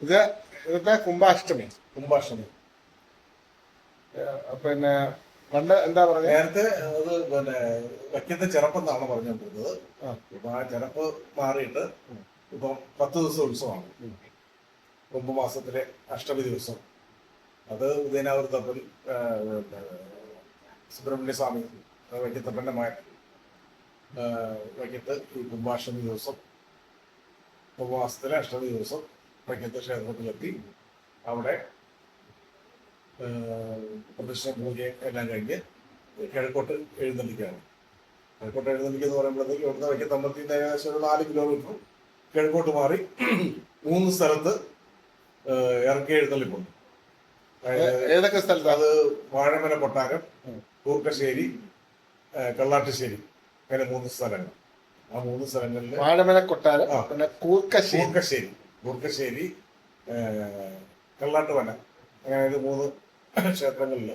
ഇത് ഇന്നത്തെ കുംഭാഷ്ടമി. കുംഭാഷ്ടമി പിന്നെ പണ്ട് എന്താ പറഞ്ഞത്, നേരത്തെ അത് പിന്നെ വയ്ക്കുന്ന ചെറപ്പെന്നാണ് പറഞ്ഞുകൊണ്ടിരുന്നത്. ഇപ്പൊ ആ ചെറപ്പ് മാറിയിട്ട് ഇപ്പം 10 ദിവസം ഉത്സവമാണ്. കുംഭമാസത്തിലെ അഷ്ടമി ദിവസം അത് ഉദയനാവൃത്തപ്പൻ സുബ്രഹ്മണ്യ സ്വാമി വൈക്കത്തപ്പന്റെ മകൻ വൈക്കത്ത് ഈ കുംഭാഷ്ടമി ദിവസം കുംഭമാസത്തിലെ അഷ്ടമി ദിവസം വൈക്കത്ത് ക്ഷേത്രത്തിലെത്തി അവിടെ പ്രദക്ഷിണ പൂജയും എല്ലാം കഴിഞ്ഞ് കിഴക്കോട്ട് എഴുന്നള്ളിക്കുകയാണ്. കിഴക്കോട്ട് എഴുന്നള്ളിക്കുക എന്ന് പറയുമ്പോഴത്തേക്ക് ഇവിടുന്ന് വൈക്കത്തമ്പലത്തിൽ നിന്ന് ഏകദേശം ഒരു 4 കിലോമീറ്റർ കിഴക്കോട്ട് മാറി 3 സ്ഥലത്ത് ഇറക്കി എഴുന്നള്ളിപ്പുണ്ട്. ഏതൊക്കെ സ്ഥലത്ത്? അത് വാഴമല കൊട്ടാരം, കൂർക്കശ്ശേരി, കള്ളാട്ടുശ്ശേരി, അങ്ങനെ 3 സ്ഥലങ്ങൾ. ആ 3 സ്ഥലങ്ങളിൽ വാഴമല കൊട്ടാരം, പിന്നെ കൂർക്കശ്ശേരി, കള്ളാട്ടുമല, അങ്ങനെ 3 ക്ഷേത്രങ്ങളിൽ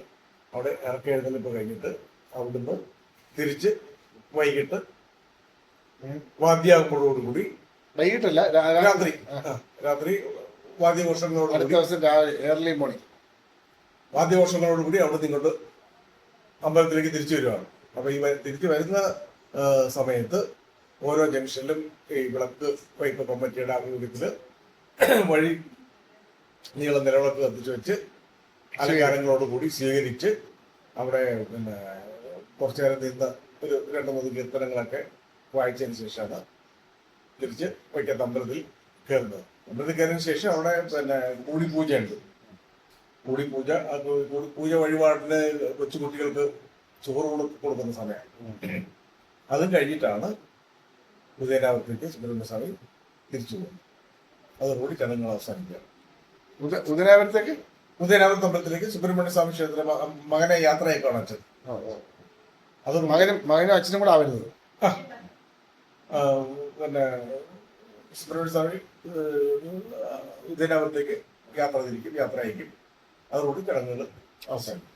അവിടെ ഇറക്കി എഴുന്നള്ളിപ്പ് കഴിഞ്ഞിട്ട് അവിടുന്ന് തിരിച്ച് വൈകിട്ട് വാദ്യാകുമ്പോഴോടുകൂടി, വൈകിട്ടല്ല രാത്രി വാദ്യഘോഷങ്ങളോടുകൂടി, ഏർലി മോർണിംഗ് വാദ്യഘോഷങ്ങളോടുകൂടി അവിടെ ഇങ്ങോട്ട് അമ്പലത്തിലേക്ക് തിരിച്ചു വരുവാണ്. അപ്പൊ ഈ തിരിച്ചു വരുന്ന സമയത്ത് ഓരോ ജംഗ്ഷനിലും ഈ വിളക്ക് വൈപ്പ് കമ്മിറ്റിയുടെ ആഭിമുഖ്യത്തില് വഴി നീളം നിലവിളക്ക് കത്തിച്ചു വെച്ച് അലങ്കാരങ്ങളോടുകൂടി സ്വീകരിച്ച് അവിടെ പിന്നെ കുറച്ചു നേരം നിന്ന് ഒരു 2-3 കീർത്തനങ്ങളൊക്കെ വായിച്ചതിന് ശേഷമാണ് തിരിച്ച് വൈക്കത്ത് അമ്പലത്തിൽ കയറുന്നത്. അമ്പലത്തിൽ കയറിയതിനു ശേഷം അവിടെ പിന്നെ കൂടിപ്പൂജയുണ്ട്. കൂടിപ്പൂജ വഴിപാടിന് കൊച്ചുകുട്ടികൾക്ക് ചോറ് കൊടുക്കുന്ന സമയമാണ്. അതും കഴിഞ്ഞിട്ടാണ് ഉദയനാവൃത്തിക്ക് സുബ്രഹ്മണ്യ സ്വാമി തിരിച്ചു പോകുന്നത്. അതോടുകൂടി ചടങ്ങുകൾ അവസാനിക്കുക. ഉദയനാവൃത്ത അമ്പലത്തിലേക്ക് സുബ്രഹ്മണ്യ സ്വാമി ക്ഷേത്ര മകനെ യാത്രയൊക്കെയാണ് അച്ഛൻ. അത് മകനും അച്ഛനും കൂടെ ആവരുത്. പിന്നെ സുബ്രഹ്മണ്യ സ്വാമി ഉദയനാവൃത്തേക്ക് യാത്ര തിരിക്കും, യാത്ര അയക്കും. അതോടുകൂടി ചടങ്ങുകൾ അവസാനിക്കും.